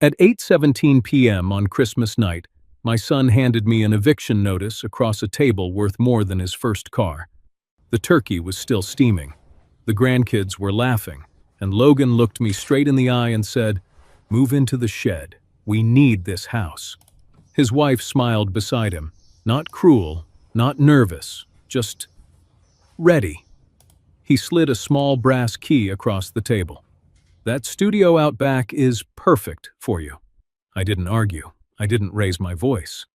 At 8:17 p.m. on Christmas night, my son handed me an eviction notice across a table worth more than his first car. The turkey was still steaming. The grandkids were laughing, and Logan looked me straight in the eye and said, "Move into the shed. We need this house." His wife smiled beside him, not cruel, not nervous, just ready. He slid a small brass key across the table. "That studio out back is perfect for you." I didn't argue. I didn't raise my voice.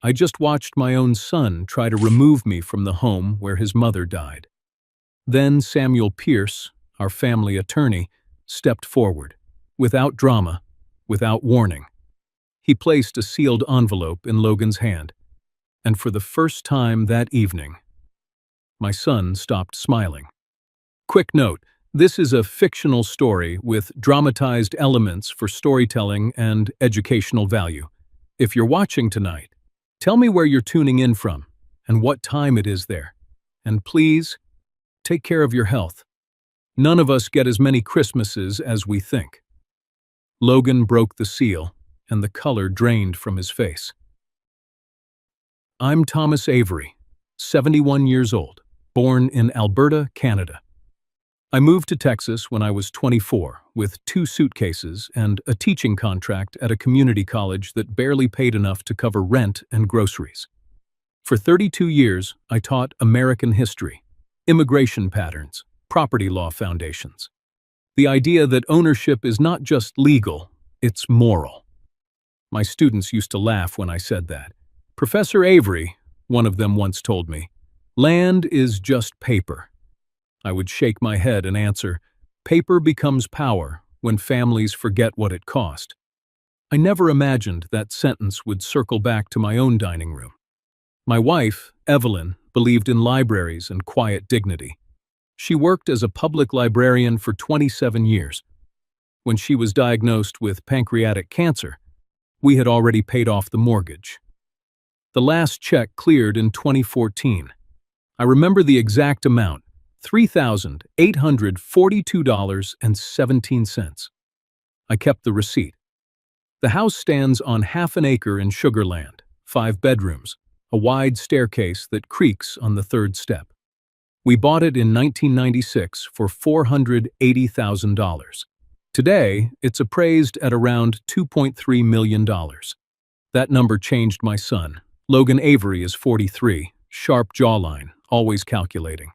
I just watched my own son try to remove me from the home where his mother died. Then Samuel Pierce, our family attorney, stepped forward, without drama, without warning. He placed a sealed envelope in Logan's hand, and for the first time that evening, my son stopped smiling. Quick note, this is a fictional story with dramatized elements for storytelling and educational value. If you're watching tonight, tell me where you're tuning in from and what time it is there. And please, take care of your health. None of us get as many Christmases as we think. Logan broke the seal, and the color drained from his face. I'm Thomas Avery, 71 years old, born in Alberta, Canada. I moved to Texas when I was 24 with 2 suitcases and a teaching contract at a community college that barely paid enough to cover rent and groceries. For 32 years, I taught American history, immigration patterns, property law foundations. The idea that ownership is not just legal, it's moral. My students used to laugh when I said that. "Professor Avery," one of them once told me, "land is just paper." I would shake my head and answer, "Paper becomes power when families forget what it cost." I never imagined that sentence would circle back to my own dining room. My wife, Evelyn, believed in libraries and quiet dignity. She worked as a public librarian for 27 years. When she was diagnosed with pancreatic cancer, we had already paid off the mortgage. The last check cleared in 2014. I remember the exact amount, $3,842.17. I kept the receipt. The house stands on half an acre in Sugar Land, 5 bedrooms, a wide staircase that creaks on the 3rd step. We bought it in 1996 for $480,000. Today, it's appraised at around $2.3 million. That number changed my son. Logan Avery is 43, sharp jawline, always calculating.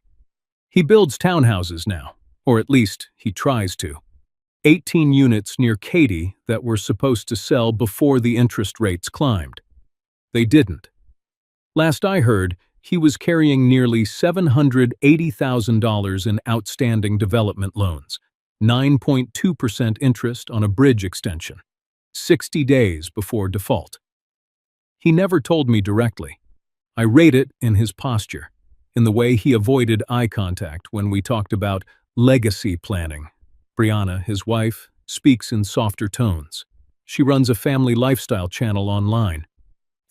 He builds townhouses now, or at least he tries to. 18 units near Katy that were supposed to sell before the interest rates climbed. They didn't. Last I heard, he was carrying nearly $780,000 in outstanding development loans, 9.2% interest on a bridge extension, 60 days before default. He never told me directly. I rate it in his posture, in the way he avoided eye contact when we talked about legacy planning. Brianna, his wife, speaks in softer tones. She runs a family lifestyle channel online.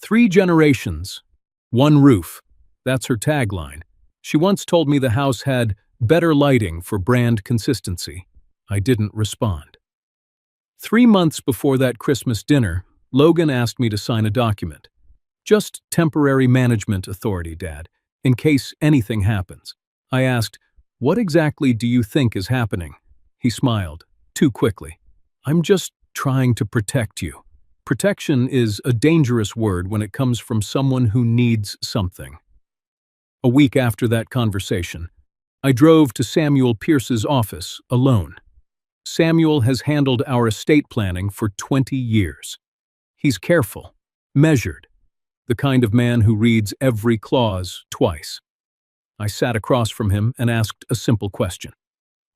3 generations, 1 roof. That's her tagline. She once told me the house had better lighting for brand consistency. I didn't respond. 3 months before that Christmas dinner, Logan asked me to sign a document. "Just temporary management authority, Dad, in case anything happens." I asked, "What exactly do you think is happening?" He smiled, too quickly. "I'm just trying to protect you." Protection is a dangerous word when it comes from someone who needs something. A week after that conversation, I drove to Samuel Pierce's office alone. Samuel has handled our estate planning for 20 years. He's careful, measured, the kind of man who reads every clause twice. I sat across from him and asked a simple question.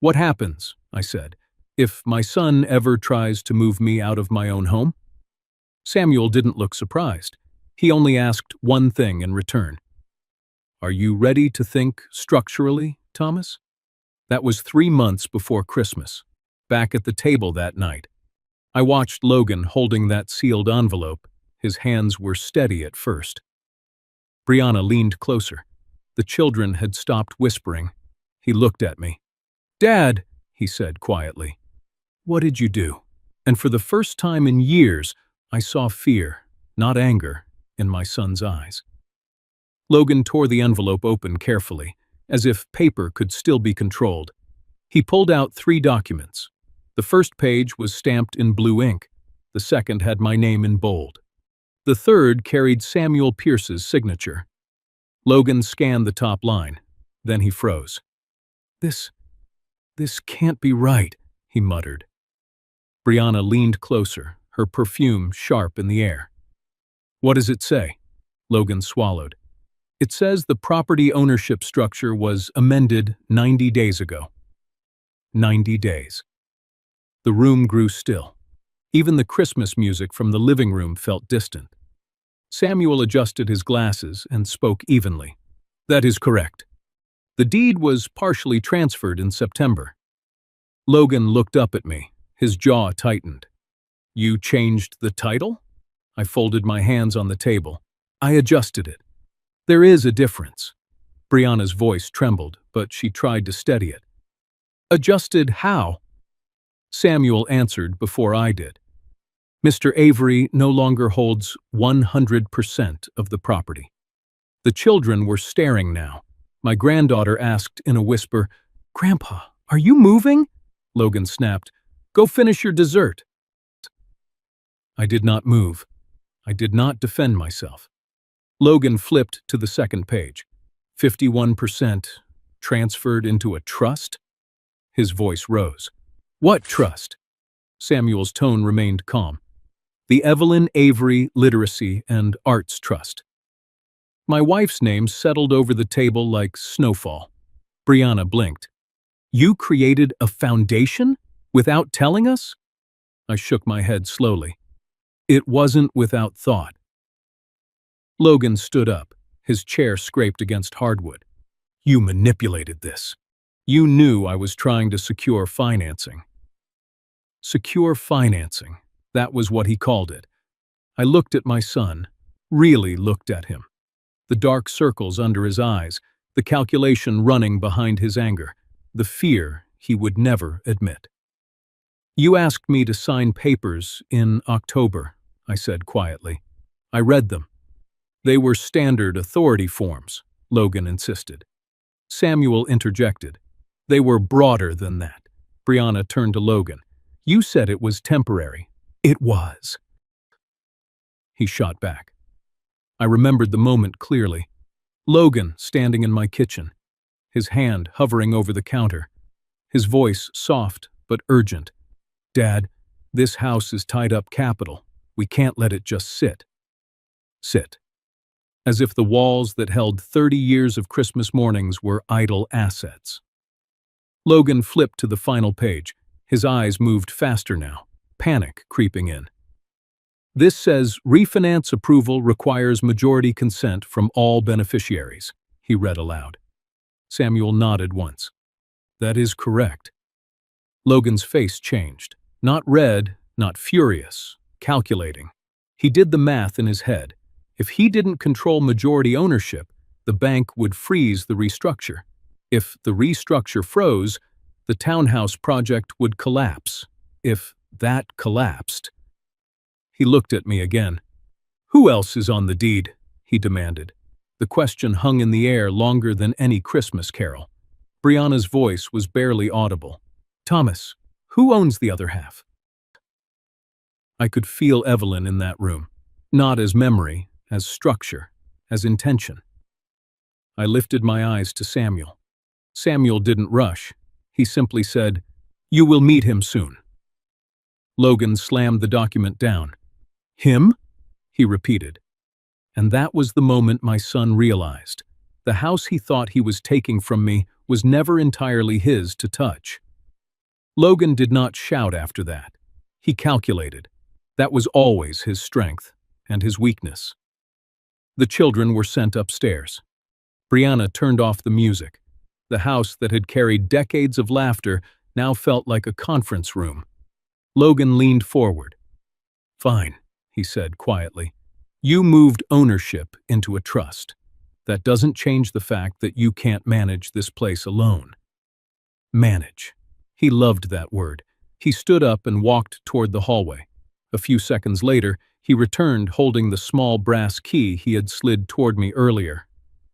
"What happens," I said, "if my son ever tries to move me out of my own home?" Samuel didn't look surprised. He only asked one thing in return. "Are you ready to think structurally, Thomas?" That was 3 months before Christmas, back at the table that night. I watched Logan holding that sealed envelope. His hands were steady at first. Brianna leaned closer. The children had stopped whispering. He looked at me. "Dad," he said quietly, "what did you do?" And for the first time in years, I saw fear, not anger, in my son's eyes. Logan tore the envelope open carefully, as if paper could still be controlled. He pulled out 3 documents. The first page was stamped in blue ink. The second had my name in bold. The third carried Samuel Pierce's signature. Logan scanned the top line. Then he froze. This can't be right," he muttered. Brianna leaned closer, her perfume sharp in the air. "What does it say?" Logan swallowed. "It says the property ownership structure was amended 90 days ago." 90 days. The room grew still. Even the Christmas music from the living room felt distant. Samuel adjusted his glasses and spoke evenly. "That is correct. The deed was partially transferred in September." Logan looked up at me, his jaw tightened. "You changed the title?" I folded my hands on the table. "I adjusted it. There is a difference." Brianna's voice trembled, but she tried to steady it. "Adjusted how?" Samuel answered before I did. "Mr. Avery no longer holds 100% of the property." The children were staring now. My granddaughter asked in a whisper, "Grandpa, are you moving?" Logan snapped, "Go finish your dessert." I did not move. I did not defend myself. Logan flipped to the second page. 51% transferred into a trust? His voice rose. "What trust?" Samuel's tone remained calm. "The Evelyn Avery Literacy and Arts Trust." My wife's name settled over the table like snowfall. Brianna blinked. "You created a foundation without telling us?" I shook my head slowly. "It wasn't without thought." Logan stood up. His chair scraped against hardwood. "You manipulated this. You knew I was trying to secure financing." Secure financing. That was what he called it. I looked at my son, really looked at him. The dark circles under his eyes, the calculation running behind his anger, the fear he would never admit. "You asked me to sign papers in October," I said quietly. "I read them." "They were standard authority forms," Logan insisted. Samuel interjected. "They were broader than that." Brianna turned to Logan. "You said it was temporary." "It was." He shot back. I remembered the moment clearly. Logan standing in my kitchen, his hand hovering over the counter, his voice soft but urgent. "Dad, this house is tied up capital. We can't let it just sit." Sit. As if the walls that held 30 years of Christmas mornings were idle assets. Logan flipped to the final page. His eyes moved faster now, panic creeping in. "This says refinance approval requires majority consent from all beneficiaries," he read aloud. Samuel nodded once. "That is correct." Logan's face changed. Not red, not furious, calculating. He did the math in his head. If he didn't control majority ownership, the bank would freeze the restructure. If the restructure froze, the townhouse project would collapse. If that collapsed... He looked at me again. "Who else is on the deed?" he demanded. The question hung in the air longer than any Christmas carol. Brianna's voice was barely audible. "Thomas, who owns the other half?" I could feel Evelyn in that room, not as memory, as structure, as intention. I lifted my eyes to Samuel. Samuel didn't rush. He simply said, "You will meet him soon." Logan slammed the document down. "Him?" he repeated. And that was the moment my son realized. The house he thought he was taking from me was never entirely his to touch. Logan did not shout after that. He calculated. That was always his strength and his weakness. The children were sent upstairs. Brianna turned off the music. The house that had carried decades of laughter now felt like a conference room. Logan leaned forward. "Fine," he said quietly. "You moved ownership into a trust. That doesn't change the fact that you can't manage this place alone." Manage. He loved that word. He stood up and walked toward the hallway. A few seconds later, he returned holding the small brass key he had slid toward me earlier.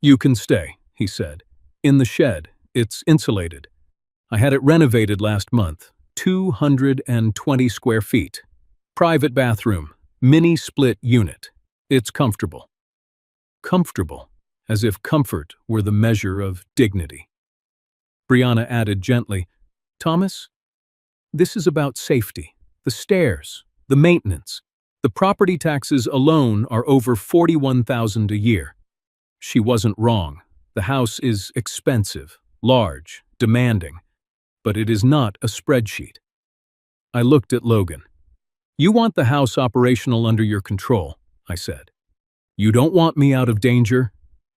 "You can stay," he said. "In the shed. It's insulated. I had it renovated last month. 220 square feet. Private bathroom. Mini split unit. It's comfortable." Comfortable, as if comfort were the measure of dignity. Brianna added gently, "Thomas, this is about safety. The stairs, the maintenance. The property taxes alone are over $41,000 a year." She wasn't wrong. The house is expensive, large, demanding, but it is not a spreadsheet. I looked at Logan. "You want the house operational under your control," I said. "You don't want me out of danger.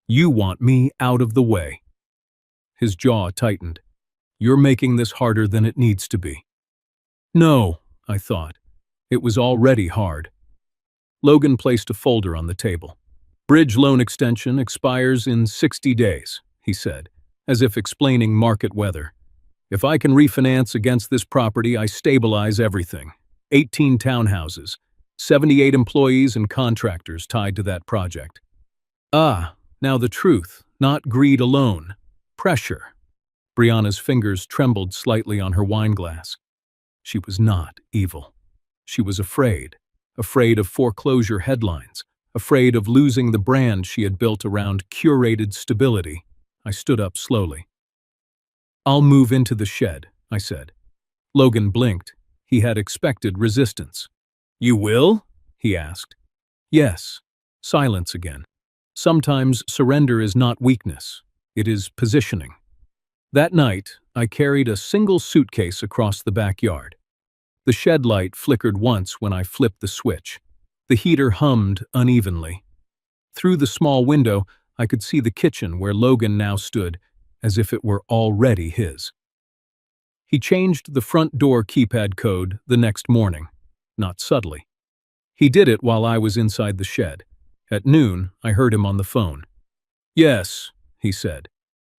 You want me out of the way." His jaw tightened. "You're making this harder than it needs to be." No, I thought. It was already hard. Logan placed a folder on the table. "Bridge loan extension expires in 60 days, he said, as if explaining market weather. "If I can refinance against this property, I stabilize everything. 18 townhouses, 78 employees and contractors tied to that project." Ah, now the truth, not greed alone. Pressure. Brianna's fingers trembled slightly on her wineglass. She was not evil. She was afraid of foreclosure headlines, afraid of losing the brand she had built around curated stability. I stood up slowly. "I'll move into the shed," I said. Logan blinked. He had expected resistance. "You will?" he asked. "Yes." Silence again. Sometimes surrender is not weakness. It is positioning. That night, I carried a single suitcase across the backyard. The shed light flickered once when I flipped the switch. The heater hummed unevenly. Through the small window, I could see the kitchen where Logan now stood, as if it were already his. He changed the front door keypad code the next morning, not subtly. He did it while I was inside the shed. At noon, I heard him on the phone. "Yes," he said.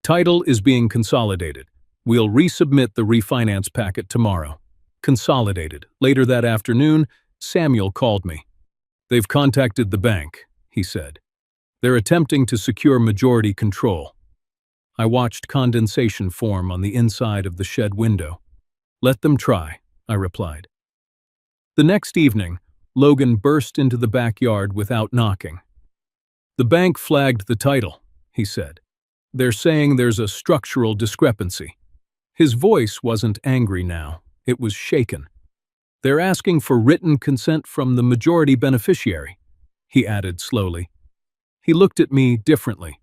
"Title is being consolidated. We'll resubmit the refinance packet tomorrow." Consolidated. Later that afternoon, Samuel called me. "They've contacted the bank," he said. "They're attempting to secure majority control." I watched condensation form on the inside of the shed window. "Let them try," I replied. The next evening, Logan burst into the backyard without knocking. "The bank flagged the title," he said. "They're saying there's a structural discrepancy." His voice wasn't angry now. It was shaken. "They're asking for written consent from the majority beneficiary," he added slowly. He looked at me differently.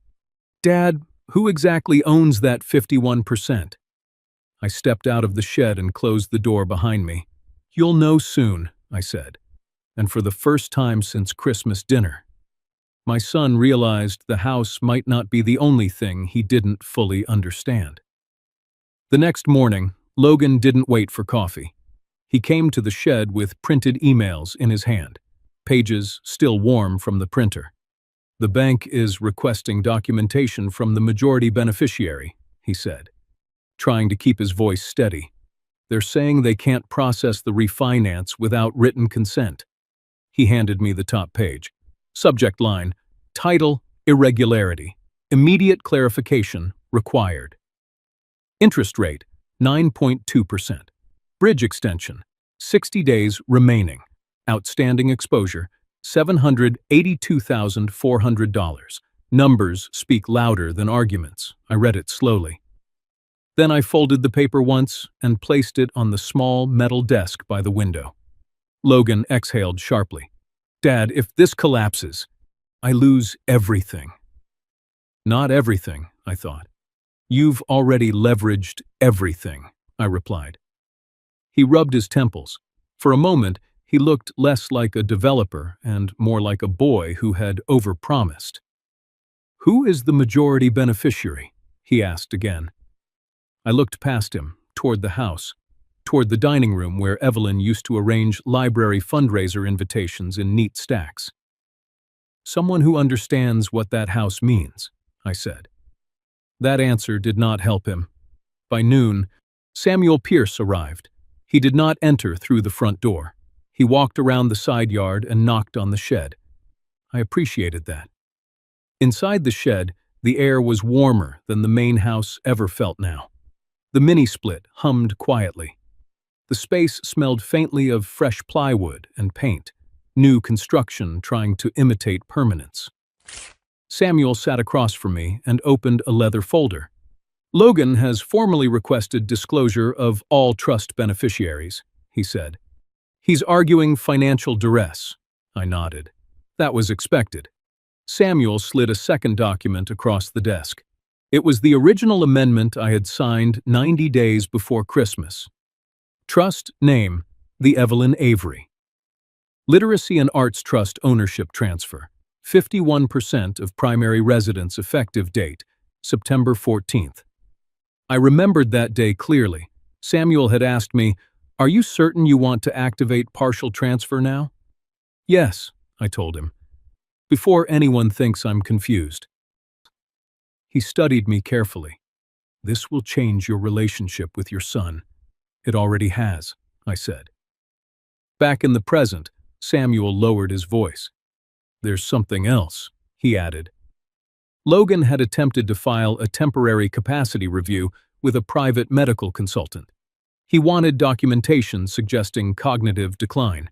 "Dad, who exactly owns that 51%? I stepped out of the shed and closed the door behind me. "You'll know soon," I said. And for the first time since Christmas dinner, my son realized the house might not be the only thing he didn't fully understand. The next morning, Logan didn't wait for coffee. He came to the shed with printed emails in his hand, pages still warm from the printer. "The bank is requesting documentation from the majority beneficiary," he said, trying to keep his voice steady. "They're saying they can't process the refinance without written consent." He handed me the top page. Subject line, "Title, irregularity. Immediate clarification required." Interest rate, 9.2%. Bridge extension, 60 days remaining. Outstanding exposure, $782,400. Numbers speak louder than arguments. I read it slowly. Then I folded the paper once and placed it on the small metal desk by the window. Logan exhaled sharply. "Dad, if this collapses, I lose everything." "Not everything," I thought. "You've already leveraged everything," I replied. He rubbed his temples. For a moment, he looked less like a developer and more like a boy who had overpromised. "Who is the majority beneficiary?" he asked again. I looked past him, toward the house, toward the dining room where Evelyn used to arrange library fundraiser invitations in neat stacks. "Someone who understands what that house means," I said. That answer did not help him. By noon, Samuel Pierce arrived. He did not enter through the front door. He walked around the side yard and knocked on the shed. I appreciated that. Inside the shed, the air was warmer than the main house ever felt now. The mini-split hummed quietly. The space smelled faintly of fresh plywood and paint, new construction trying to imitate permanence. Samuel sat across from me and opened a leather folder. "Logan has formally requested disclosure of all trust beneficiaries," he said. "He's arguing financial duress." I nodded. That was expected. Samuel slid a second document across the desk. It was the original amendment I had signed 90 days before Christmas. Trust name, the Evelyn Avery. Literacy and Arts Trust ownership transfer. 51% of primary residence effective date, September 14th. I remembered that day clearly. Samuel had asked me, "Are you certain you want to activate partial transfer now?" "Yes," I told him, "before anyone thinks I'm confused." He studied me carefully. "This will change your relationship with your son." "It already has," I said. Back in the present, Samuel lowered his voice. "There's something else," he added. Logan had attempted to file a temporary capacity review with a private medical consultant. He wanted documentation suggesting cognitive decline.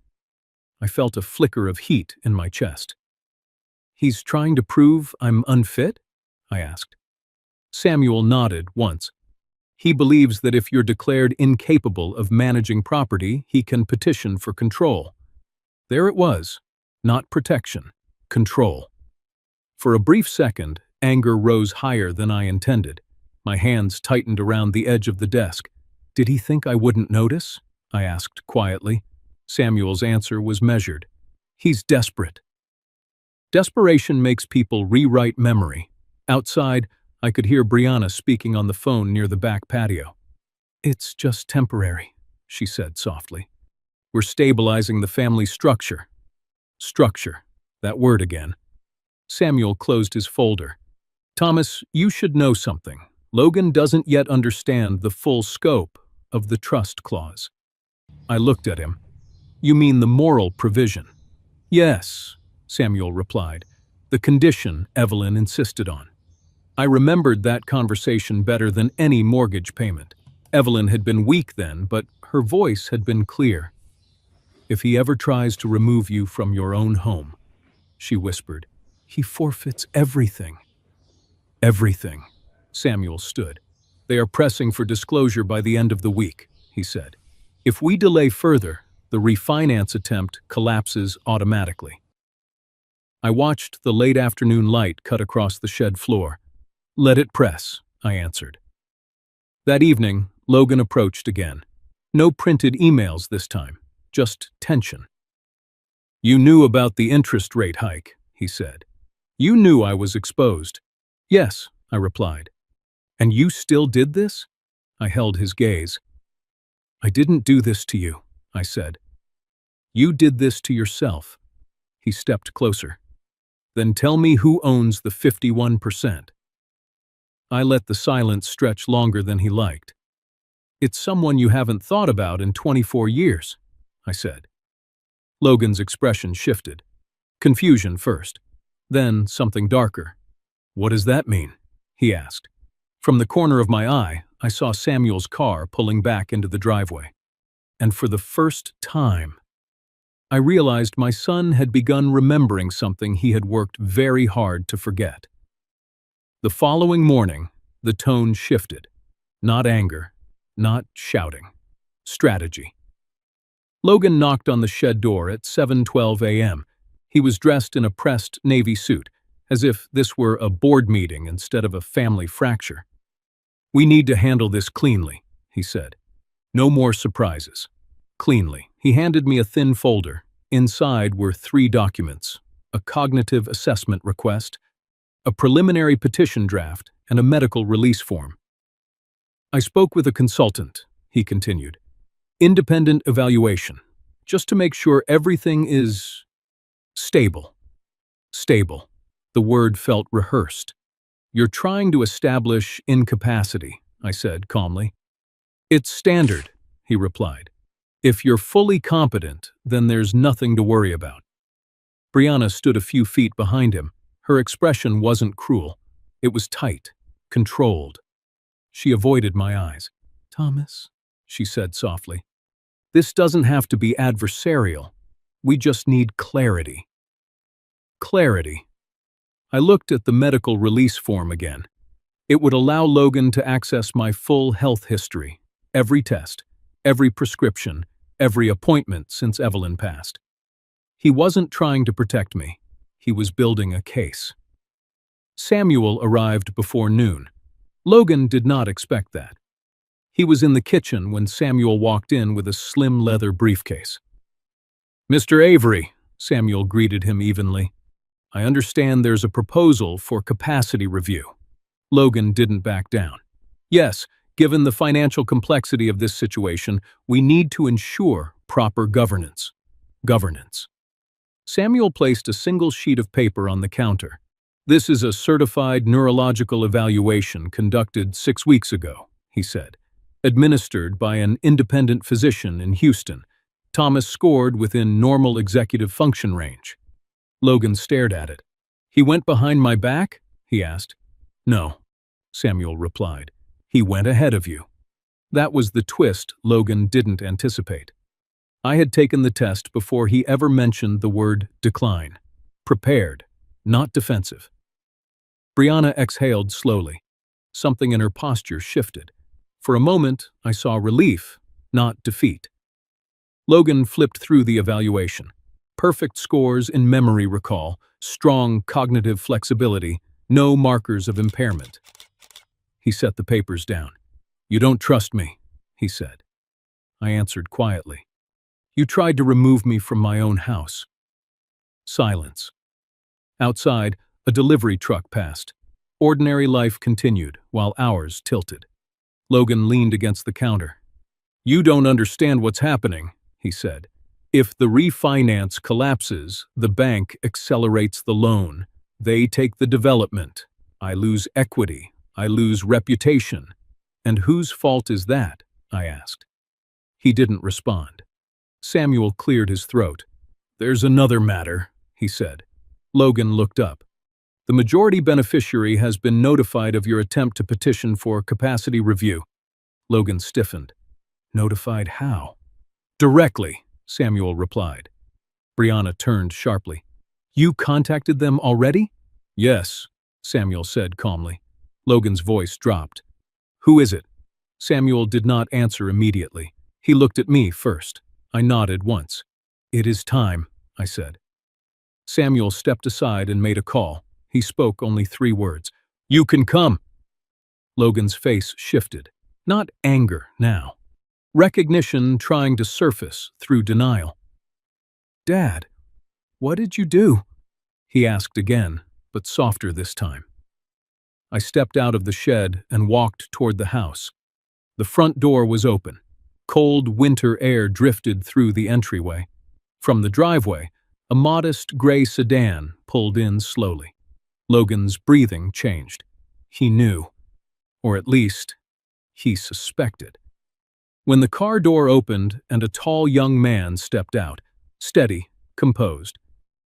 I felt a flicker of heat in my chest. "He's trying to prove I'm unfit?" I asked. Samuel nodded once. "He believes that if you're declared incapable of managing property, he can petition for control." There it was. Not protection. Control. For a brief second, anger rose higher than I intended. My hands tightened around the edge of the desk. "Did he think I wouldn't notice?" I asked quietly. Samuel's answer was measured. "He's desperate." Desperation makes people rewrite memory. Outside, I could hear Brianna speaking on the phone near the back patio. "It's just temporary," she said softly. "We're stabilizing the family structure." Structure. That word again. Samuel closed his folder. "Thomas, you should know something. Logan doesn't yet understand the full scope of the trust clause." I looked at him. "You mean the moral provision?" "Yes," Samuel replied. "The condition Evelyn insisted on." I remembered that conversation better than any mortgage payment. Evelyn had been weak then, but her voice had been clear. "If he ever tries to remove you from your own home," she whispered, "he forfeits everything." "Everything." Samuel stood. "They are pressing for disclosure by the end of the week," he said. "If we delay further, the refinance attempt collapses automatically." I watched the late afternoon light cut across the shed floor. "Let it press," I answered. That evening, Logan approached again. No printed emails this time, just tension. "You knew about the interest rate hike," he said. "You knew I was exposed." "Yes," I replied. "And you still did this?" I held his gaze. "I didn't do this to you," I said. "You did this to yourself." He stepped closer. "Then tell me who owns the 51%. I let the silence stretch longer than he liked. "It's someone you haven't thought about in 24 years, I said. Logan's expression shifted. Confusion first, then something darker. "What does that mean?" he asked. From the corner of my eye, I saw Samuel's car pulling back into the driveway. And for the first time, I realized my son had begun remembering something he had worked very hard to forget. The following morning, the tone shifted. Not anger, not shouting. Strategy. Logan knocked on the shed door at 7:12 a.m. He was dressed in a pressed navy suit, as if this were a board meeting instead of a family fracture. "We need to handle this cleanly," he said. "No more surprises." Cleanly. He handed me a thin folder. Inside were 3 documents: a cognitive assessment request, a preliminary petition draft, and a medical release form. "I spoke with a consultant," he continued. "Independent evaluation, just to make sure everything is stable." Stable. The word felt rehearsed. "You're trying to establish incapacity," I said calmly. "It's standard," he replied. If you're fully competent, then there's nothing to worry about. Brianna stood a few feet behind him. Her expression wasn't cruel. It was tight, controlled. She avoided my eyes. "Thomas," she said softly, "this doesn't have to be adversarial. We just need clarity." Clarity. I looked at the medical release form again. It would allow Logan to access my full health history, every test, every prescription, every appointment since Evelyn passed. He wasn't trying to protect me. He was building a case. Samuel arrived before noon. Logan did not expect that. He was in the kitchen when Samuel walked in with a slim leather briefcase. "Mr. Avery," Samuel greeted him evenly, "I understand there's a proposal for capacity review." Logan didn't back down. "Yes, given the financial complexity of this situation, we need to ensure proper governance." Governance. Samuel placed a single sheet of paper on the counter. "This is a certified neurological evaluation conducted 6 weeks ago," he said, "administered by an independent physician in Houston. Thomas scored within normal executive function range." Logan stared at it. "He went behind my back?" he asked. "No," Samuel replied. "He went ahead of you." That was the twist Logan didn't anticipate. I had taken the test before he ever mentioned the word decline. Prepared, not defensive. Brianna exhaled slowly. Something in her posture shifted. For a moment, I saw relief, not defeat. Logan flipped through the evaluation. Perfect scores in memory recall, strong cognitive flexibility, no markers of impairment. He set the papers down. "You don't trust me," he said. I answered quietly. "You tried to remove me from my own house." Silence. Outside, a delivery truck passed. Ordinary life continued, while ours tilted. Logan leaned against the counter. "You don't understand what's happening," he said. "If the refinance collapses, the bank accelerates the loan. They take the development. I lose equity. I lose reputation. And whose fault is that?" I asked. He didn't respond. Samuel cleared his throat. "There's another matter," he said. Logan looked up. "The majority beneficiary has been notified of your attempt to petition for capacity review." Logan stiffened. "Notified how?" "Directly," Samuel replied. Brianna turned sharply. "You contacted them already?" "Yes," Samuel said calmly. Logan's voice dropped. "Who is it?" Samuel did not answer immediately. He looked at me first. I nodded once. "It is time," I said. Samuel stepped aside and made a call. He spoke only 3 words. "You can come." Logan's face shifted. Not anger now. Recognition trying to surface through denial. "Dad, what did you do?" he asked again, but softer this time. I stepped out of the shed and walked toward the house. The front door was open. Cold winter air drifted through the entryway. From the driveway, a modest gray sedan pulled in slowly. Logan's breathing changed. He knew, or at least, he suspected. When the car door opened and a tall young man stepped out, steady, composed.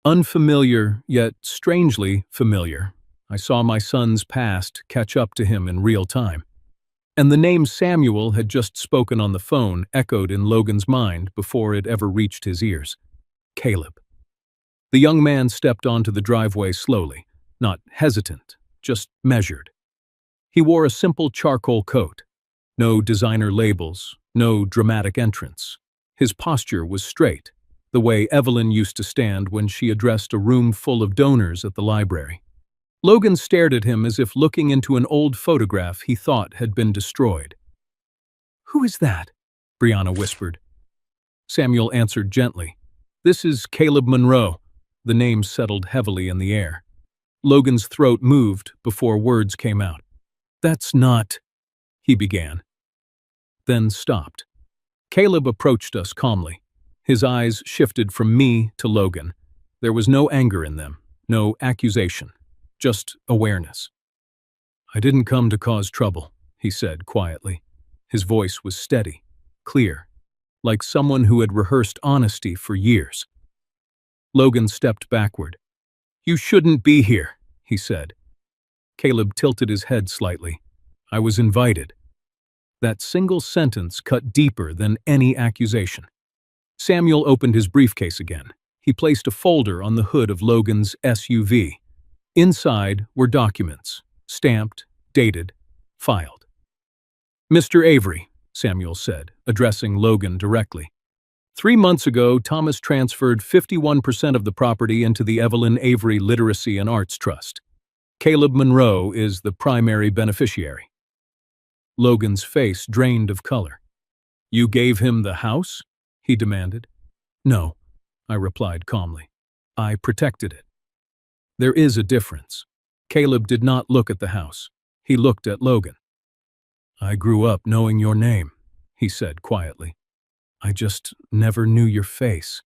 Unfamiliar, yet strangely familiar, I saw my son's past catch up to him in real time. And the name Samuel had just spoken on the phone echoed in Logan's mind before it ever reached his ears. Caleb. The young man stepped onto the driveway slowly, not hesitant, just measured. He wore a simple charcoal coat. No designer labels, no dramatic entrance. His posture was straight, the way Evelyn used to stand when she addressed a room full of donors at the library. Logan stared at him as if looking into an old photograph he thought had been destroyed. "Who is that?" Brianna whispered. Samuel answered gently. "This is Caleb Monroe." The name settled heavily in the air. Logan's throat moved before words came out. "That's not," he began, then stopped. Caleb approached us calmly. His eyes shifted from me to Logan. There was no anger in them, no accusation, just awareness. "I didn't come to cause trouble," he said quietly. His voice was steady, clear. like someone who had rehearsed honesty for years. Logan stepped backward. "You shouldn't be here," he said. Caleb tilted his head slightly. "I was invited." That single sentence cut deeper than any accusation. Samuel opened his briefcase again. He placed a folder on the hood of Logan's SUV. Inside were documents, stamped, dated, filed. "Mr. Avery," Samuel said, addressing Logan directly. "3 months ago, Thomas transferred 51% of the property into the Evelyn Avery Literacy and Arts Trust. Caleb Monroe is the primary beneficiary." Logan's face drained of color. "You gave him the house?" he demanded. "No," I replied calmly. "I protected it." "There is a difference." Caleb did not look at the house. He looked at Logan. "I grew up knowing your name," he said quietly. "I just never knew your face."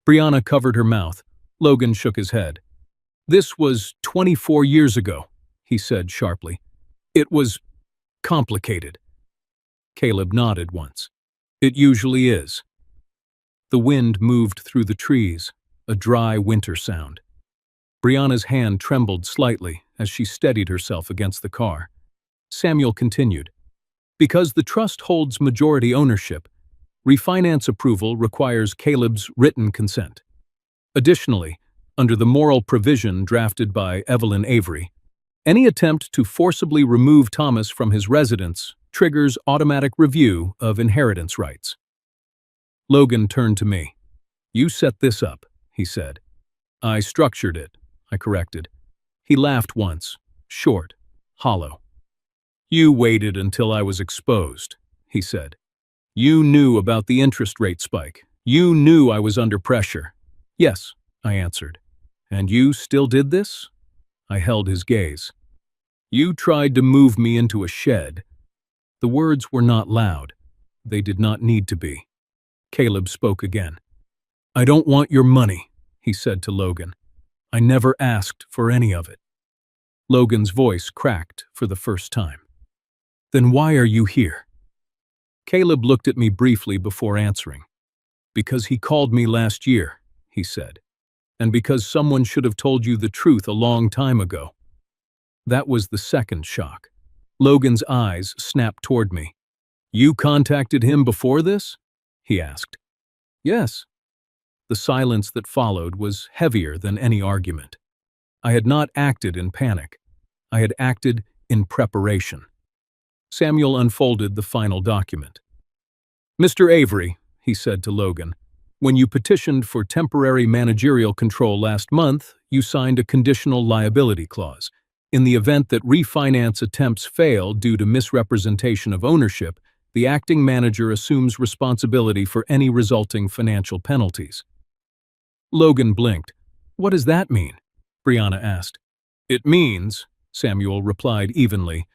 Brianna covered her mouth. Logan shook his head. "This was 24 years ago," he said sharply. "It was complicated." Caleb nodded once. "It usually is." The wind moved through the trees, a dry winter sound. Brianna's hand trembled slightly as she steadied herself against the car. Samuel continued, "Because the trust holds majority ownership, refinance approval requires Caleb's written consent. Additionally, under the moral provision drafted by Evelyn Avery, any attempt to forcibly remove Thomas from his residence triggers automatic review of inheritance rights." Logan turned to me. "You set this up," he said. "I structured it," I corrected. He laughed once, short, hollow. "You waited until I was exposed," he said. "You knew about the interest rate spike. You knew I was under pressure." "Yes," I answered. "And you still did this?" I held his gaze. "You tried to move me into a shed." The words were not loud. They did not need to be. Caleb spoke again. "I don't want your money," he said to Logan. "I never asked for any of it." Logan's voice cracked for the first time. "Then why are you here?" Caleb looked at me briefly before answering. "Because he called me last year," he said. "And because someone should have told you the truth a long time ago." That was the second shock. Logan's eyes snapped toward me. "You contacted him before this?" he asked. "Yes." The silence that followed was heavier than any argument. I had not acted in panic. I had acted in preparation. Samuel unfolded the final document. "Mr. Avery," he said to Logan, "when you petitioned for temporary managerial control last month, you signed a conditional liability clause. In the event that refinance attempts fail due to misrepresentation of ownership, the acting manager assumes responsibility for any resulting financial penalties." Logan blinked. "What does that mean?" Brianna asked. "It means," Samuel replied evenly,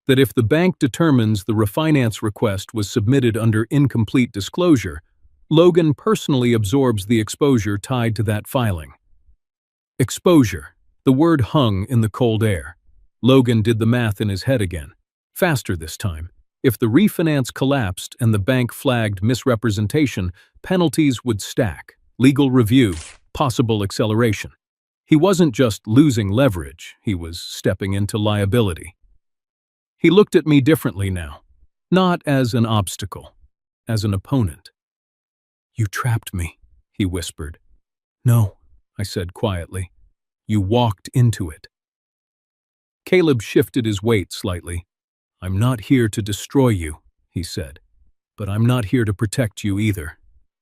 "that if the bank determines the refinance request was submitted under incomplete disclosure, Logan personally absorbs the exposure tied to that filing." Exposure. The word hung in the cold air. Logan did the math in his head again. Faster this time. If the refinance collapsed and the bank flagged misrepresentation, penalties would stack. Legal review, possible acceleration. He wasn't just losing leverage, he was stepping into liability. He looked at me differently now, not as an obstacle, as an opponent. "You trapped me," he whispered. "No," I said quietly. "You walked into it." Caleb shifted his weight slightly. "I'm not here to destroy you," he said, "but I'm not here to protect you either."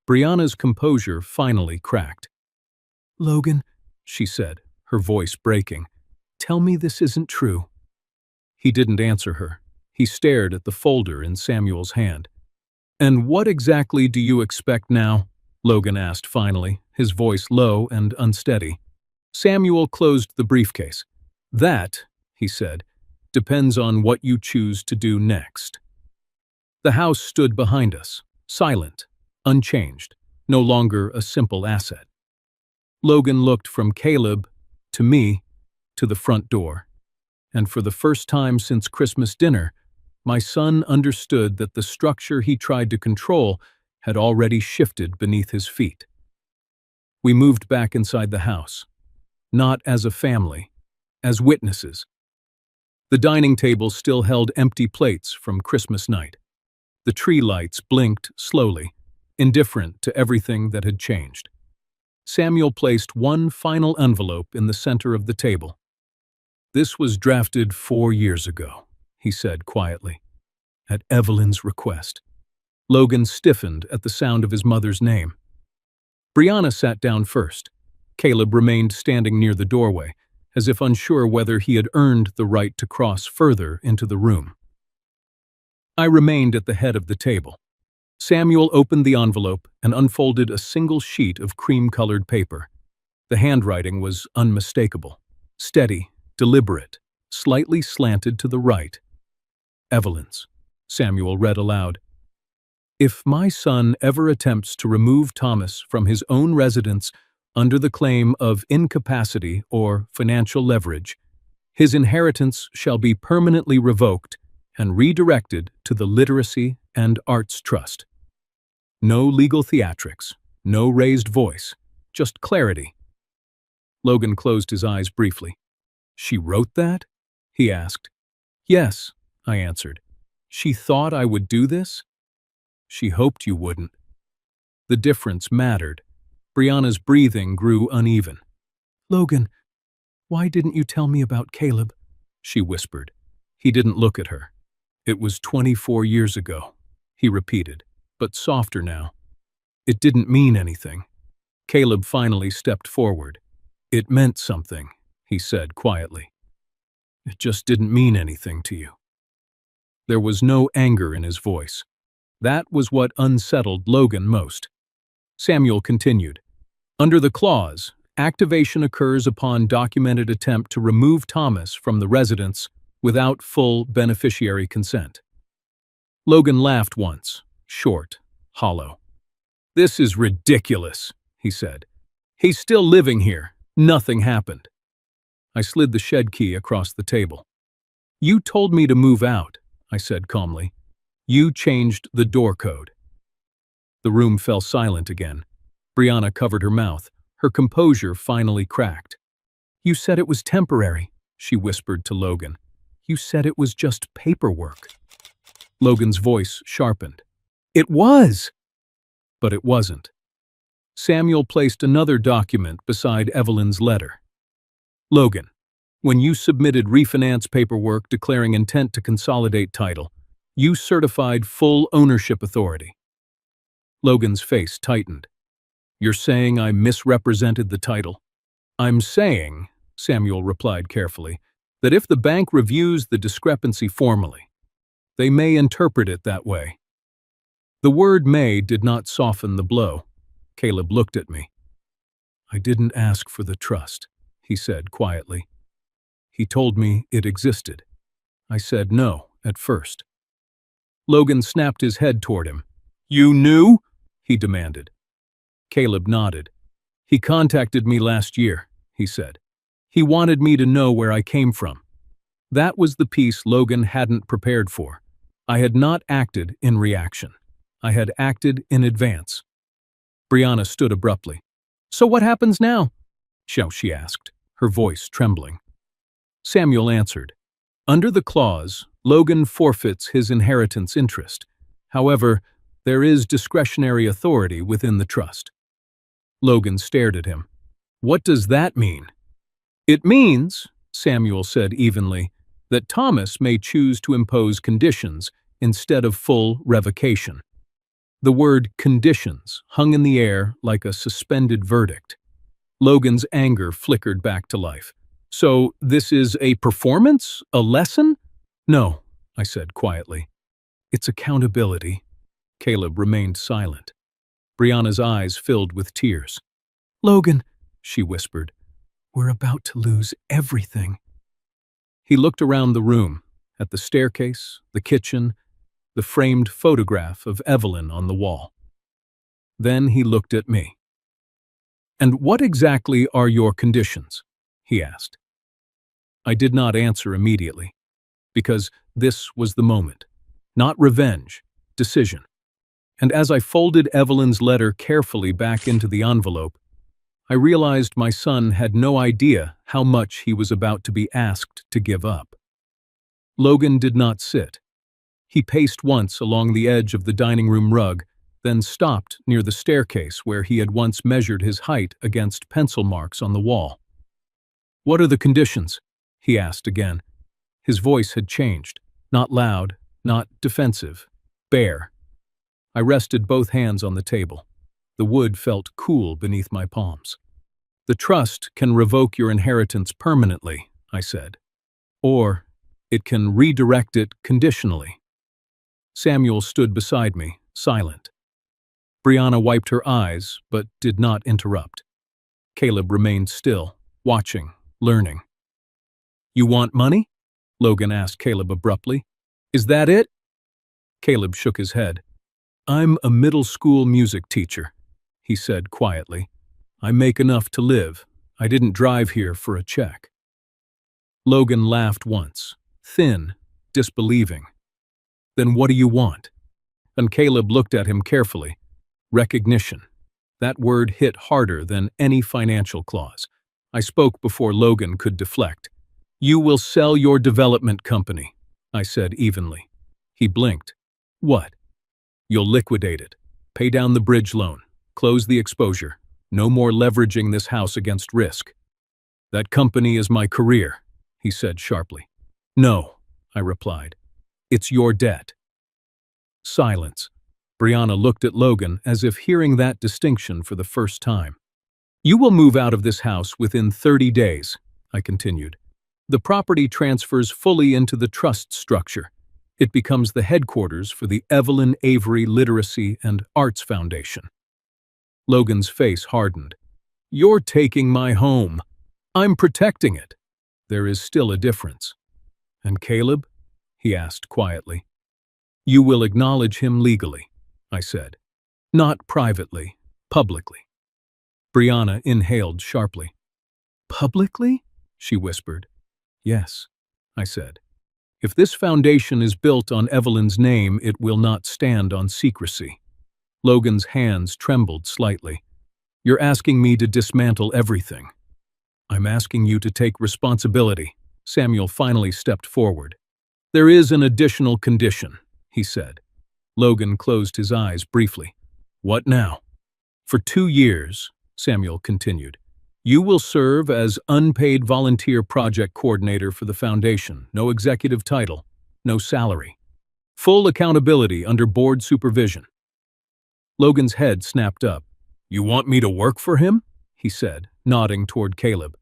Brianna's composure finally cracked. "Logan," she said, her voice breaking, "tell me this isn't true." He didn't answer her. He stared at the folder in Samuel's hand. "And what exactly do you expect now?" Logan asked finally, his voice low and unsteady. Samuel closed the briefcase. "That," he said, "depends on what you choose to do next." The house stood behind us, silent, unchanged, no longer a simple asset. Logan looked from Caleb to me to the front door, and for the first time since Christmas dinner, my son understood that the structure he tried to control had already shifted beneath his feet. We moved back inside the house, not as a family, as witnesses. The dining table still held empty plates from Christmas night. The tree lights blinked slowly, indifferent to everything that had changed. Samuel placed one final envelope in the center of the table. "This was drafted 4 years ago," he said quietly, "at Evelyn's request." Logan stiffened at the sound of his mother's name. Brianna sat down first. Caleb remained standing near the doorway, as if unsure whether he had earned the right to cross further into the room. I remained at the head of the table. Samuel opened the envelope and unfolded a single sheet of cream-colored paper. The handwriting was unmistakable, steady, deliberate, slightly slanted to the right. "Evelyn's," Samuel read aloud. "If my son ever attempts to remove Thomas from his own residence under the claim of incapacity or financial leverage, his inheritance shall be permanently revoked and redirected to the Literacy and Arts Trust." No legal theatrics, no raised voice, just clarity. Logan closed his eyes briefly. "She wrote that?" he asked. "Yes," I answered. "She thought I would do this?" "She hoped you wouldn't." The difference mattered. Brianna's breathing grew uneven. "Logan, why didn't you tell me about Caleb?" she whispered. He didn't look at her. "It was 24 years ago," he repeated, but softer now. "It didn't mean anything." Caleb finally stepped forward. "It meant something," he said quietly. "It just didn't mean anything to you." There was no anger in his voice. That was what unsettled Logan most. Samuel continued. "Under the clause, activation occurs upon documented attempt to remove Thomas from the residence without full beneficiary consent." Logan laughed once, short, hollow. "This is ridiculous," he said. "He's still living here. Nothing happened." I slid the shed key across the table. "You told me to move out," I said calmly. "You changed the door code." The room fell silent again. Brianna covered her mouth. Her composure finally cracked. "You said it was temporary," she whispered to Logan. "You said it was just paperwork." Logan's voice sharpened. "It was!" But it wasn't. Samuel placed another document beside Evelyn's letter. "Logan, when you submitted refinance paperwork declaring intent to consolidate title, you certified full ownership authority." Logan's face tightened. "You're saying I misrepresented the title?" "I'm saying," Samuel replied carefully, "that if the bank reviews the discrepancy formally, they may interpret it that way." The word "may" did not soften the blow. Caleb looked at me. "I didn't ask for the trust," he said quietly. "He told me it existed. I said no at first." Logan snapped his head toward him. "You knew?" he demanded. Caleb nodded. "He contacted me last year," he said. "He wanted me to know where I came from." That was the piece Logan hadn't prepared for. I had not acted in reaction. I had acted in advance. Brianna stood abruptly. "So what happens now?" she asked, her voice trembling. Samuel answered. "Under the clause, Logan forfeits his inheritance interest. However, there is discretionary authority within the trust." Logan stared at him. "What does that mean?" "It means," Samuel said evenly, "that Thomas may choose to impose conditions instead of full revocation." The word "conditions" hung in the air like a suspended verdict. Logan's anger flickered back to life. "So this is a performance? A lesson?" "No," I said quietly. "It's accountability." Caleb remained silent. Brianna's eyes filled with tears. "Logan," she whispered, "we're about to lose everything." He looked around the room, at the staircase, the kitchen, the framed photograph of Evelyn on the wall. Then he looked at me. "And what exactly are your conditions?" he asked. I did not answer immediately, because this was the moment. Not revenge, decision. And as I folded Evelyn's letter carefully back into the envelope, I realized my son had no idea how much he was about to be asked to give up. Logan did not sit. He paced once along the edge of the dining room rug, then stopped near the staircase where he had once measured his height against pencil marks on the wall. "What are the conditions?" he asked again. His voice had changed, not loud, not defensive, bare. I rested both hands on the table. The wood felt cool beneath my palms. "The trust can revoke your inheritance permanently," I said. "Or it can redirect it conditionally." Samuel stood beside me, silent. Brianna wiped her eyes, but did not interrupt. Caleb remained still, watching, learning. "You want money?" Logan asked Caleb abruptly. "Is that it?" Caleb shook his head. "I'm a middle school music teacher," he said quietly. "I make enough to live. I didn't drive here for a check." Logan laughed once, thin, disbelieving. "Then what do you want?" And Caleb looked at him carefully. Recognition. That word hit harder than any financial clause. I spoke before Logan could deflect. "You will sell your development company," I said evenly. He blinked. "What?" "You'll liquidate it. Pay down the bridge loan. Close the exposure. No more leveraging this house against risk." "That company is my career," he said sharply. "No," I replied. "It's your debt." Silence. Brianna looked at Logan as if hearing that distinction for the first time. "You will move out of this house within 30 days, I continued. "The property transfers fully into the trust structure. It becomes the headquarters for the Evelyn Avery Literacy and Arts Foundation." Logan's face hardened. "You're taking my home. I'm protecting it." "There is still a difference." "And Caleb?" he asked quietly. "You will acknowledge him legally," I said. "Not privately, publicly." Brianna inhaled sharply. "Publicly?" she whispered. "Yes," I said. "If this foundation is built on Evelyn's name, it will not stand on secrecy." Logan's hands trembled slightly. "You're asking me to dismantle everything." "I'm asking you to take responsibility." Samuel finally stepped forward. "There is an additional condition," he said. Logan closed his eyes briefly. "What now?" "For 2 years," Samuel continued, "you will serve as unpaid volunteer project coordinator for the foundation. No executive title, no salary. Full accountability under board supervision." Logan's head snapped up. "You want me to work for him?" he said, nodding toward Caleb.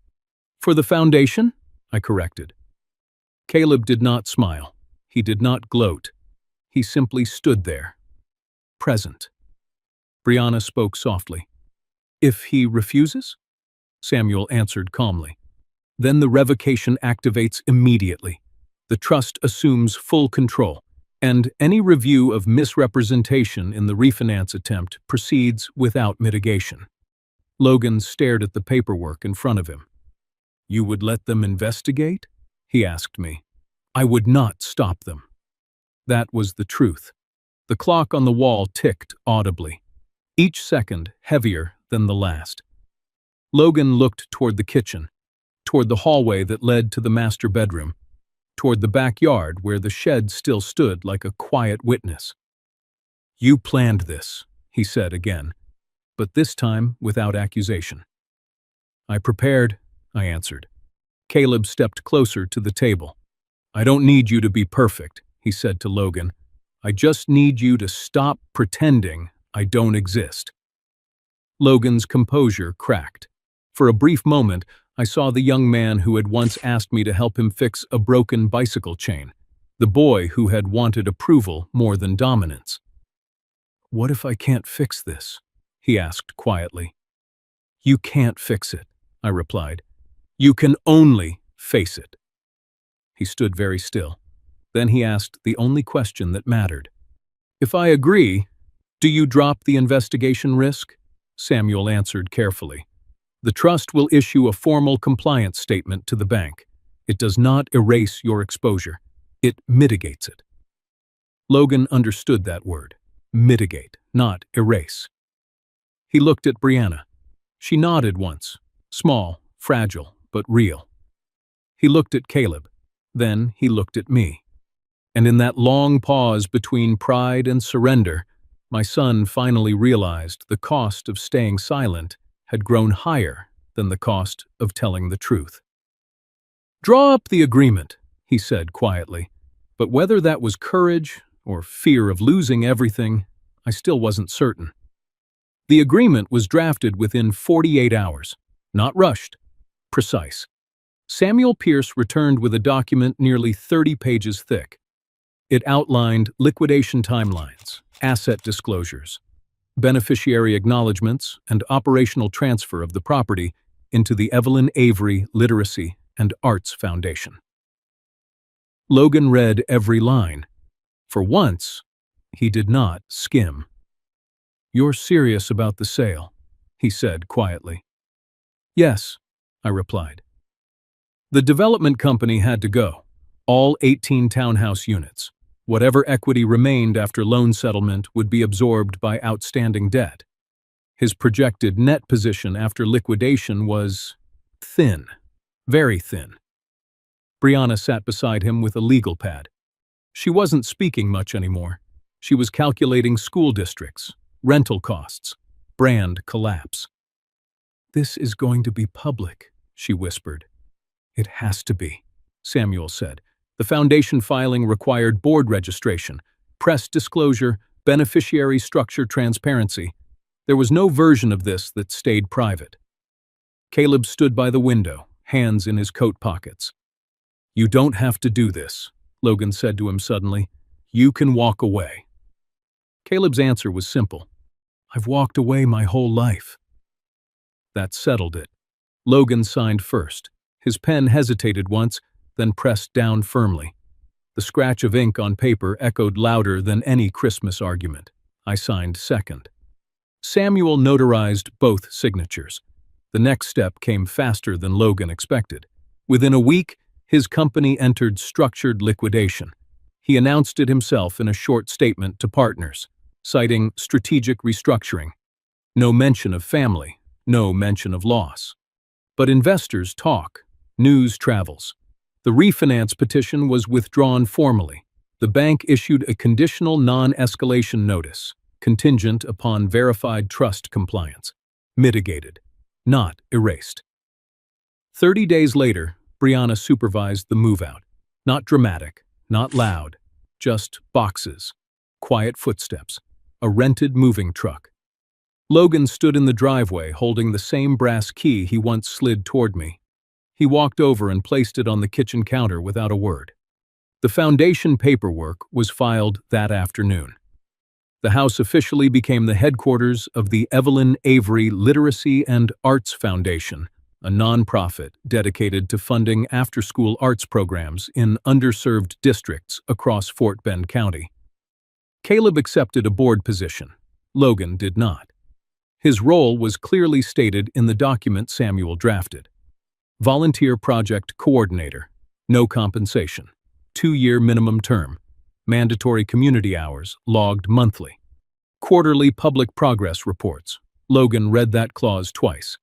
"For the foundation?" I corrected. Caleb did not smile. He did not gloat. He simply stood there, present. Brianna spoke softly. "If he refuses?" Samuel answered calmly. "Then the revocation activates immediately. The trust assumes full control, and any review of misrepresentation in the refinance attempt proceeds without mitigation." Logan stared at the paperwork in front of him. "You would let them investigate?" he asked me. "I would not stop them." That was the truth. The clock on the wall ticked audibly, each second heavier than the last. Logan looked toward the kitchen, toward the hallway that led to the master bedroom, toward the backyard where the shed still stood like a quiet witness. "You planned this," he said again, but this time without accusation. "I prepared," I answered. Caleb stepped closer to the table. "I don't need you to be perfect," he said to Logan. "I just need you to stop pretending I don't exist." Logan's composure cracked. For a brief moment, I saw the young man who had once asked me to help him fix a broken bicycle chain, the boy who had wanted approval more than dominance. "What if I can't fix this?" he asked quietly. "You can't fix it," I replied. "You can only face it." He stood very still. Then he asked the only question that mattered. "If I agree, do you drop the investigation risk?" Samuel answered carefully. "The trust will issue a formal compliance statement to the bank. It does not erase your exposure. It mitigates it." Logan understood that word. Mitigate, not erase. He looked at Brianna. She nodded once, small, fragile, but real. He looked at Caleb. Then he looked at me. And in that long pause between pride and surrender, my son finally realized the cost of staying silent had grown higher than the cost of telling the truth. "Draw up the agreement," he said quietly, but whether that was courage or fear of losing everything, I still wasn't certain. The agreement was drafted within 48 hours, not rushed, precise. Samuel Pierce returned with a document nearly 30 pages thick. It outlined liquidation timelines, asset disclosures, beneficiary acknowledgments, and operational transfer of the property into the Evelyn Avery Literacy and Arts Foundation. Logan read every line. For once, he did not skim. "You're serious about the sale," he said quietly. "Yes," I replied. The development company had to go, all 18 townhouse units. Whatever equity remained after loan settlement would be absorbed by outstanding debt. His projected net position after liquidation was thin, very thin. Brianna sat beside him with a legal pad. She wasn't speaking much anymore. She was calculating school districts, rental costs, brand collapse. "This is going to be public," she whispered. "It has to be," Samuel said. The foundation filing required board registration, press disclosure, beneficiary structure transparency. There was no version of this that stayed private. Caleb stood by the window, hands in his coat pockets. "You don't have to do this," Logan said to him suddenly. "You can walk away." Caleb's answer was simple. "I've walked away my whole life." That settled it. Logan signed first. His pen hesitated once, then pressed down firmly. The scratch of ink on paper echoed louder than any Christmas argument. I signed second. Samuel notarized both signatures. The next step came faster than Logan expected. Within a week, his company entered structured liquidation. He announced it himself in a short statement to partners, citing strategic restructuring. No mention of family, no mention of loss. But investors talk, news travels. The refinance petition was withdrawn formally. The bank issued a conditional non-escalation notice, contingent upon verified trust compliance, mitigated, not erased. 30 days later, Brianna supervised the move-out. Not dramatic, not loud, just boxes, quiet footsteps, a rented moving truck. Logan stood in the driveway holding the same brass key he once slid toward me. He walked over and placed it on the kitchen counter without a word. The foundation paperwork was filed that afternoon. The house officially became the headquarters of the Evelyn Avery Literacy and Arts Foundation, a nonprofit dedicated to funding after-school arts programs in underserved districts across Fort Bend County. Caleb accepted a board position. Logan did not. His role was clearly stated in the document Samuel drafted. Volunteer Project Coordinator, no compensation, 2-year minimum term, mandatory community hours logged monthly, quarterly public progress reports. Logan read that clause twice.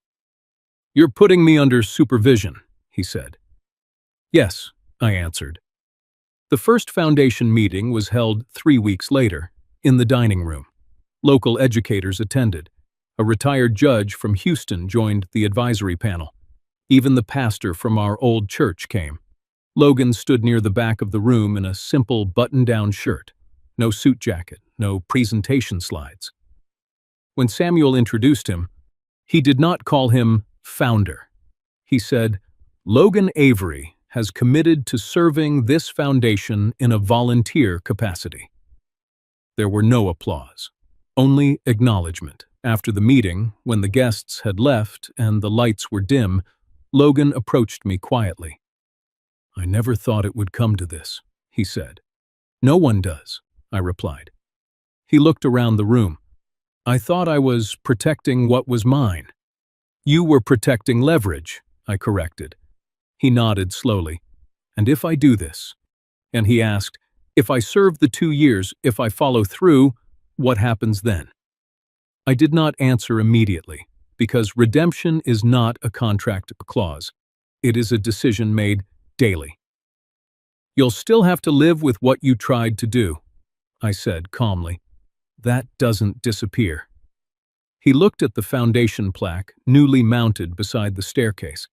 "You're putting me under supervision," he said. "Yes," I answered. The first foundation meeting was held 3 weeks later, in the dining room. Local educators attended. A retired judge from Houston joined the advisory panel. Even the pastor from our old church came. Logan stood near the back of the room in a simple button-down shirt. No suit jacket, no presentation slides. When Samuel introduced him, he did not call him founder. He said, "Logan Avery has committed to serving this foundation in a volunteer capacity." There were no applause, only acknowledgement. After the meeting, when the guests had left and the lights were dim, Logan approached me quietly. "I never thought it would come to this," he said. "No one does," I replied. He looked around the room. "I thought I was protecting what was mine." "You were protecting leverage," I corrected. He nodded slowly. "And if I do this?" And he asked, "If I serve the 2 years, if I follow through, what happens then?" I did not answer immediately, because redemption is not a contract clause. It is a decision made daily. You'll still have to live with what you tried to do, I said calmly. That doesn't disappear. He looked at the foundation plaque, newly mounted beside the staircase.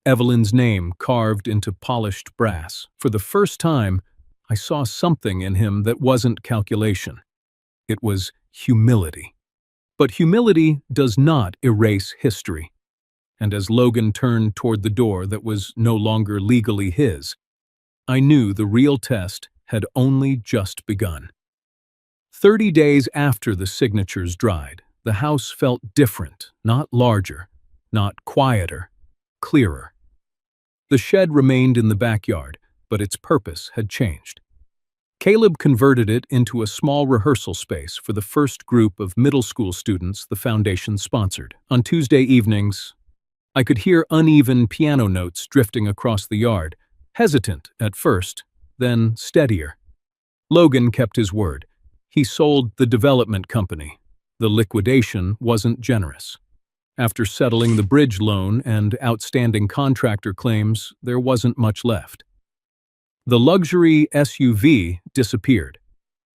Evelyn's name carved into polished brass. For the first time, I saw something in him that wasn't calculation. It was humility. But humility does not erase history. And as Logan turned toward the door that was no longer legally his, I knew the real test had only just begun. 30 days after the signatures dried, the house felt different, not larger, not quieter, clearer. The shed remained in the backyard, but its purpose had changed. Caleb converted it into a small rehearsal space for the first group of middle school students the foundation sponsored. On Tuesday evenings, I could hear uneven piano notes drifting across the yard, hesitant at first, then steadier. Logan kept his word. He sold the development company. The liquidation wasn't generous. After settling the bridge loan and outstanding contractor claims, there wasn't much left. The luxury SUV disappeared.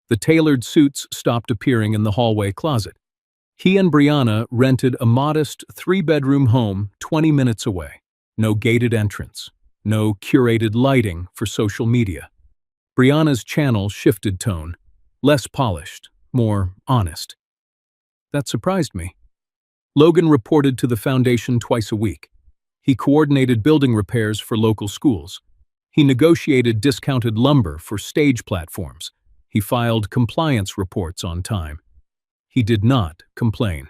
The tailored suits stopped appearing in the hallway closet. He and Brianna rented a modest 3-bedroom home 20 minutes away. No gated entrance. No curated lighting for social media. Brianna's channel shifted tone. Less polished, more honest. That surprised me. Logan reported to the foundation twice a week. He coordinated building repairs for local schools. He negotiated discounted lumber for stage platforms. He filed compliance reports on time. He did not complain.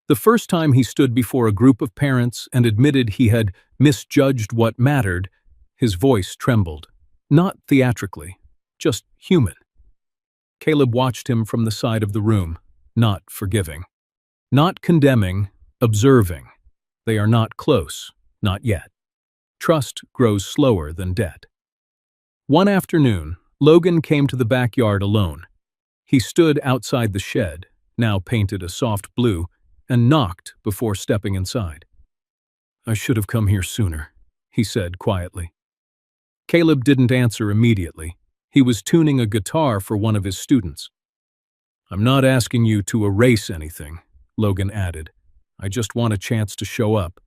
The first time he stood before a group of parents and admitted he had misjudged what mattered, his voice trembled. Not theatrically, just human. Caleb watched him from the side of the room, not forgiving. Not condemning, observing. They are not close, not yet. Trust grows slower than debt. One afternoon, Logan came to the backyard alone. He stood outside the shed, now painted a soft blue, and knocked before stepping inside. "I should have come here sooner," he said quietly. Caleb didn't answer immediately. He was tuning a guitar for one of his students. "I'm not asking you to erase anything," Logan added. "I just want a chance to show up."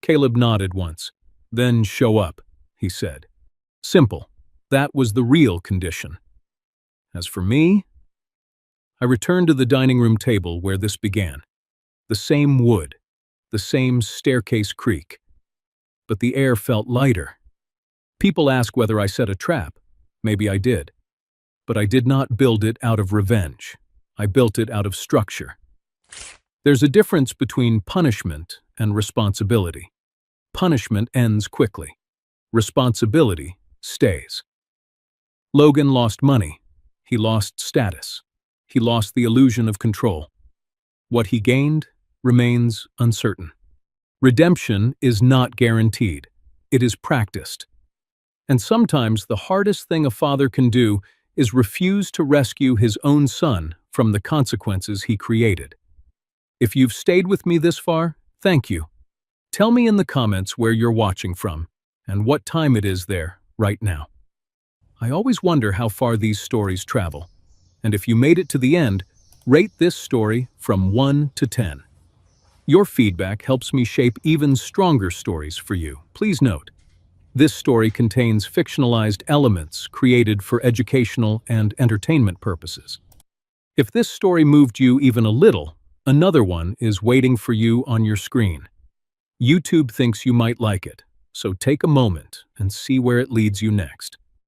Caleb nodded once. "Then show up," he said. Simple. That was the real condition. As for me, I returned to the dining room table where this began. The same wood, the same staircase creak. But the air felt lighter. People ask whether I set a trap. Maybe I did. But I did not build it out of revenge. I built it out of structure. There's a difference between punishment and responsibility. Punishment ends quickly. Responsibility stays. Logan lost money. He lost status. He lost the illusion of control. What he gained remains uncertain. Redemption is not guaranteed. It is practiced. And sometimes the hardest thing a father can do is refuse to rescue his own son from the consequences he created. If you've stayed with me this far, thank you. Tell me in the comments where you're watching from and what time it is there right now. I always wonder how far these stories travel. And if you made it to the end, rate this story from 1 to 10. Your feedback helps me shape even stronger stories for you. Please note, this story contains fictionalized elements created for educational and entertainment purposes. If this story moved you even a little, another one is waiting for you on your screen. YouTube thinks you might like it, so take a moment and see where it leads you next.